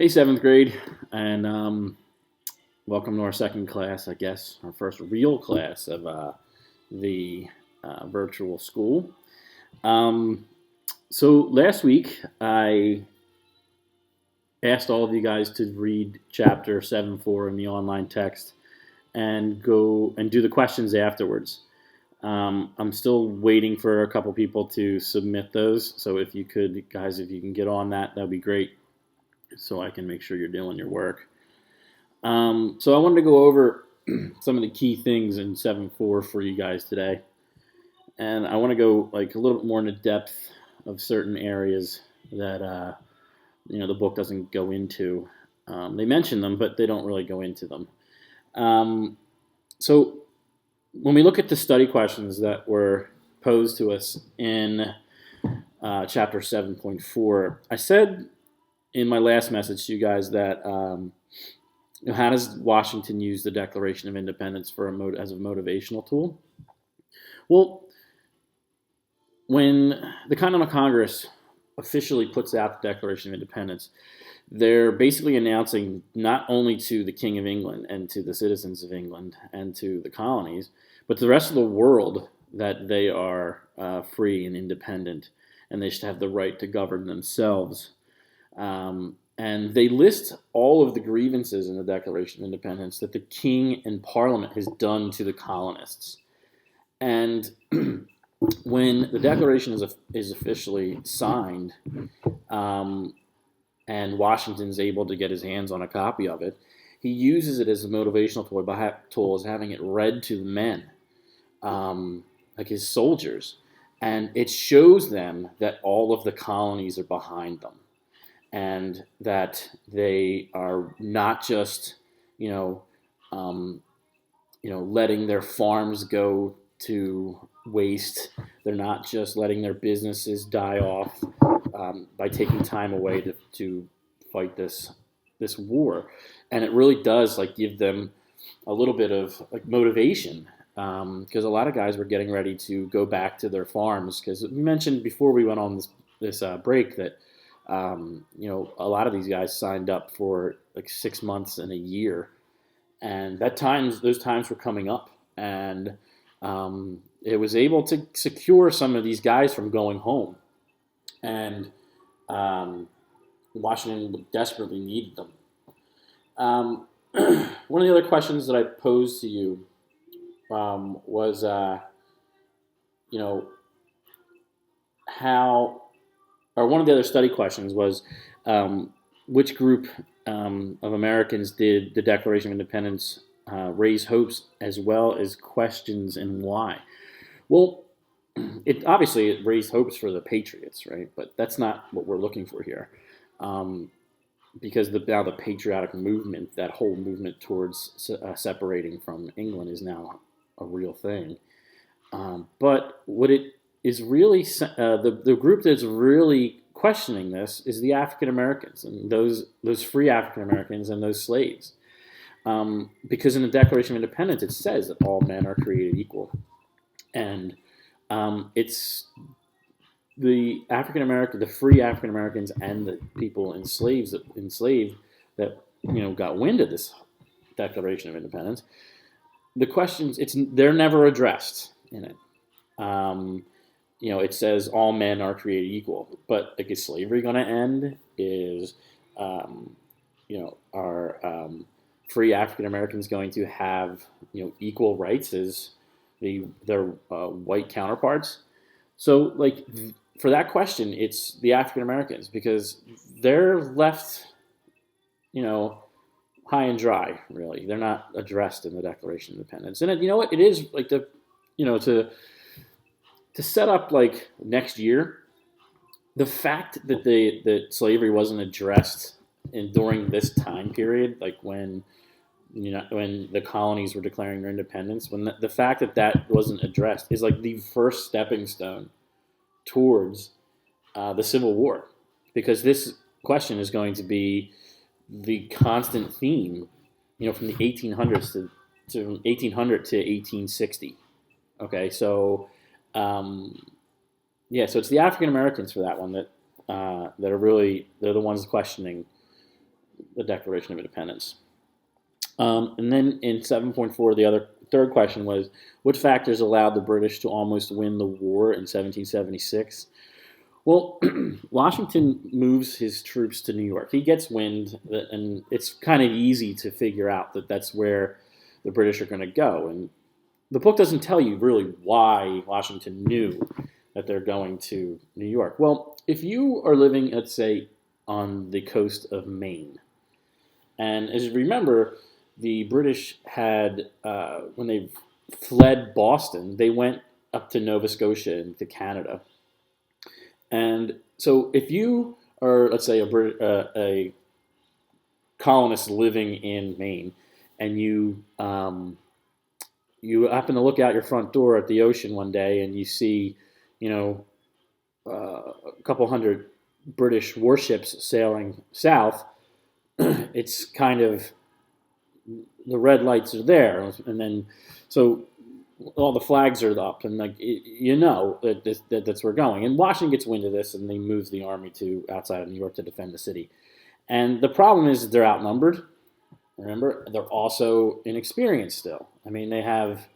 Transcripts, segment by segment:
Hey, seventh grade, and welcome to our second class, I guess, our first real class of the virtual school. Um, so last week, I asked all of you guys to read chapter 7.4 in the online text and go and do the questions afterwards. I'm still waiting for a couple people to submit those, so if you could, guys, if you can get on that, that'd be great, so I can make sure you're doing your work. So I wanted to go over some of the key things in 7.4 for you guys today. And I want to go like a little bit more into depth of certain areas that the book doesn't go into. They mention them, but they don't really go into them. So when we look at the study questions that were posed to us in chapter 7.4, I said in my last message to you guys that how does Washington use the Declaration of Independence as a motivational tool? Well, when the Continental Congress officially puts out the Declaration of Independence, they're basically announcing not only to the King of England and to the citizens of England and to the colonies, but to the rest of the world that they are free and independent, and they should have the right to govern themselves. And they list all of the grievances in the Declaration of Independence that the King and Parliament has done to the colonists. And when the Declaration is officially signed, and Washington's able to get his hands on a copy of it, he uses it as a motivational tool as having it read to the men, like his soldiers. And it shows them that all of the colonies are behind them, and that they are not just, letting their farms go to waste. They're not just letting their businesses die off by taking time away to fight this war. And it really does give them a little bit of motivation, because a lot of guys were getting ready to go back to their farms. Because we mentioned before we went on this break that a lot of these guys signed up for 6 months and a year, and those times were coming up, and it was able to secure some of these guys from going home, and Washington desperately needed them. One of the other questions that I posed to you was, how, or one of the other study questions was, which group of Americans did the Declaration of Independence raise hopes as well as questions, and why? Well, it raised hopes for the Patriots, right? But that's not what we're looking for here, because now the patriotic movement, that whole movement towards separating from England, is now a real thing. But what it is really, the group that's really questioning this is the African Americans, and those free African Americans and those slaves. Because in the Declaration of Independence it says that all men are created equal, and it's the free African Americans and the people enslaved that got wind of this Declaration of Independence. The questions, they're never addressed in it. It says all men are created equal, but is slavery going to end? Is are free African Americans going to have equal rights as their white counterparts? So for that question, it's the African Americans, because they're left high and dry. Really, they're not addressed in the Declaration of Independence. And it is to set up next year, the fact that slavery wasn't addressed during this time period, when the colonies were declaring their independence, when the fact that wasn't addressed is the first stepping stone towards the Civil War, because this question is going to be the constant theme, from the 1800s to 1800 to 1860. Okay, so so it's the African Americans for that one that are they're the ones questioning the Declaration of Independence. And then in 7.4, the third question was, what factors allowed the British to almost win the war in 1776? Well, Washington moves his troops to New York. He gets wind, and it's kind of easy to figure out that that's where the British are going to go. And the book doesn't tell you really why Washington knew that they're going to New York. Well, if you are living, let's say, on the coast of Maine, and as you remember, the British had, when they fled Boston, they went up to Nova Scotia and to Canada. And so if you are, let's say, a colonist living in Maine, and you happen to look out your front door at the ocean one day and you see, a couple hundred British warships sailing south, it's kind of, the red lights are there, and then so all the flags are up, and like that that's where we're going. And Washington gets wind of this, and they moves the army to outside of New York to defend the city. And the problem is they're outnumbered. Remember, they're also inexperienced still. I mean, they have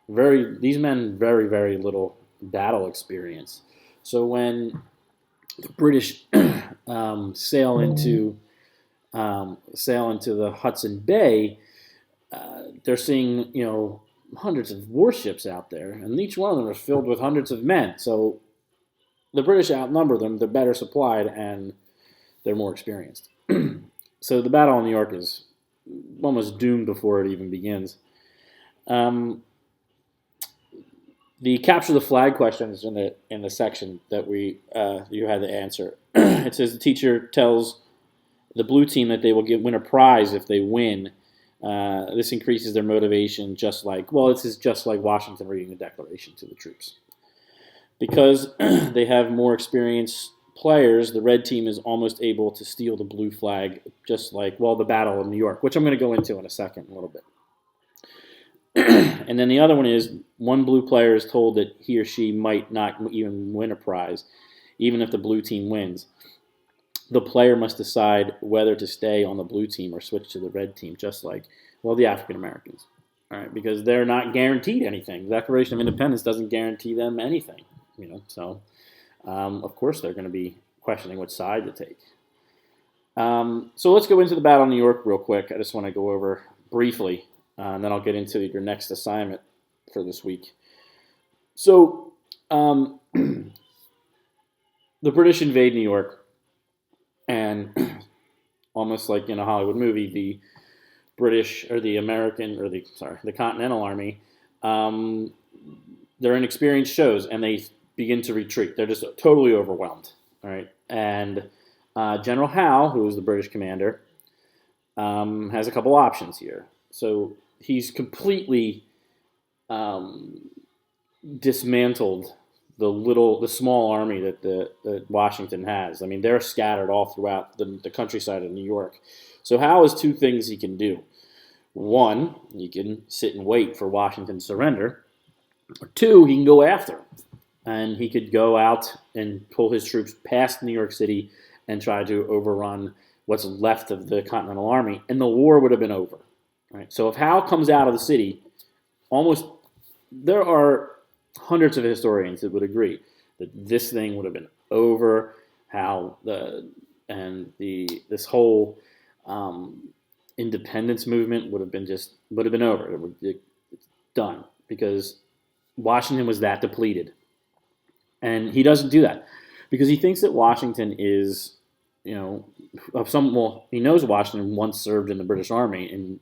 these men very, very little battle experience. So when the British sail into the Hudson Bay, they're seeing hundreds of warships out there, and each one of them are filled with hundreds of men. So the British outnumber them, they're better supplied, and they're more experienced. So the battle on New York is almost doomed before it even begins. The capture the flag question is in the section that you had to answer. It says the teacher tells the blue team that they will win a prize if they win. This increases their motivation, this is just like Washington reading the Declaration to the troops. Because they have more experienced players, the red team is almost able to steal the blue flag, just like, the Battle of New York, which I'm going to go into in a second, a little bit. And then the other one is, one blue player is told that he or she might not even win a prize, even if the blue team wins. The player must decide whether to stay on the blue team or switch to the red team, just like, the African Americans. All right, because they're not guaranteed anything. The Declaration of Independence doesn't guarantee them anything, So, of course, they're going to be questioning which side to take. So let's go into the Battle of New York real quick. I just want to go over briefly, and then I'll get into your next assignment for this week. So, the British invade New York. And almost like in a Hollywood movie, the British or the Continental Army, their inexperience shows, and they begin to retreat. They're just totally overwhelmed. All right, and General Howe, who is the British commander, has a couple options here. So he's completely dismantled the small army that Washington has. I mean, they're scattered all throughout the countryside of New York. So Howe has two things he can do. One, he can sit and wait for Washington to surrender. Or two, he can go after him. And he could go out and pull his troops past New York City and try to overrun what's left of the Continental Army, and the war would have been over. Right? So if Howe comes out of the city, there are hundreds of historians that would agree that this thing would have been over. This whole independence movement would have been over. It's done, because Washington was that depleted, and he doesn't do that because he thinks that Washington is, he knows Washington once served in the British Army, and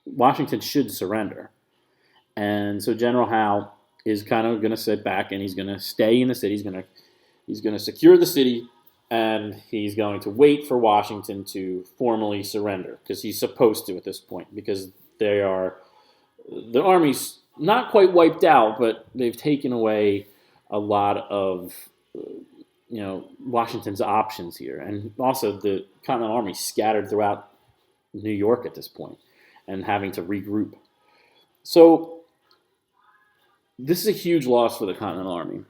Washington should surrender. And so General Howe is kind of going to sit back, and he's going to stay in the city. He's going to secure the city, and he's going to wait for Washington to formally surrender, because he's supposed to at this point, because the army's not quite wiped out, but they've taken away a lot of Washington's options here, and also the Continental Army scattered throughout New York at this point and having to regroup. So this is a huge loss for the Continental Army.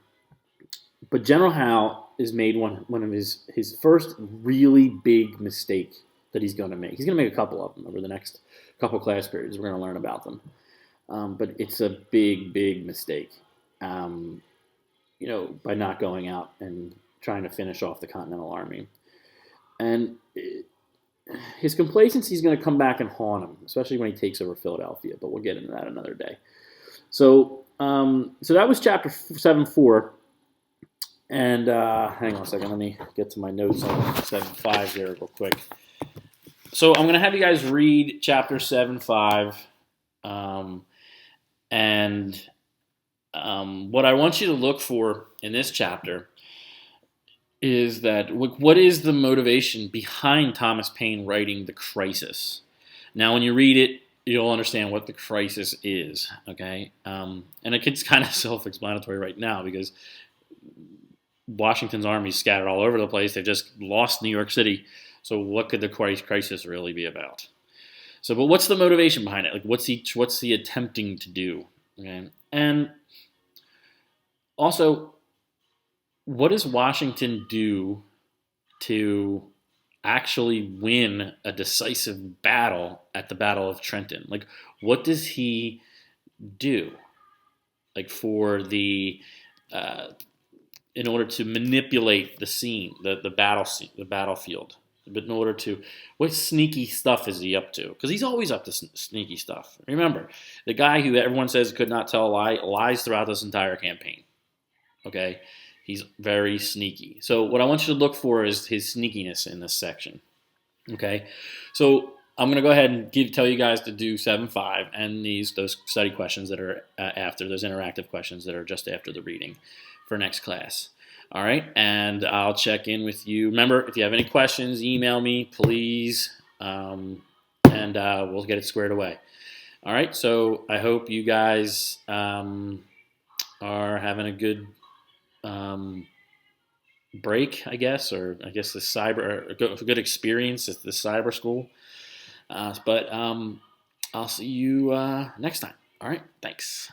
But General Howe has made one of his first really big mistake that he's going to make. He's going to make a couple of them over the next couple class periods. We're going to learn about them. But it's a big, big mistake, by not going out and trying to finish off the Continental Army. And his complacency is going to come back and haunt him, especially when he takes over Philadelphia. But we'll get into that another day. So that was chapter 7.4. And hang on a second. Let me get to my notes on 7.5 here real quick. So I'm going to have you guys read chapter 7.5. What I want you to look for in this chapter is that what is the motivation behind Thomas Paine writing The Crisis? Now, when you read it, you'll understand what the crisis is, okay? And it's kind of self-explanatory right now because Washington's army is scattered all over the place. They've just lost New York City. So what could the crisis really be about? But what's the motivation behind it? Like, what's he attempting to do? Okay, and also, what does Washington do to actually win a decisive battle at the Battle of Trenton? Like, what does he do? Like, in order to manipulate the scene, the battlefield. But in order to, what sneaky stuff is he up to? Because he's always up to sneaky stuff. Remember, the guy who everyone says could not tell a lie lies throughout this entire campaign. Okay? He's very sneaky. So what I want you to look for is his sneakiness in this section. Okay? So I'm going to go ahead and tell you guys to do 7.5 and those study questions that are after, those interactive questions that are just after the reading for next class. All right, and I'll check in with you. Remember, if you have any questions, email me, please, and we'll get it squared away. All right, so I hope you guys are having a good break, I guess, or I guess a good experience at the cyber school. But I'll see you next time. All right, thanks.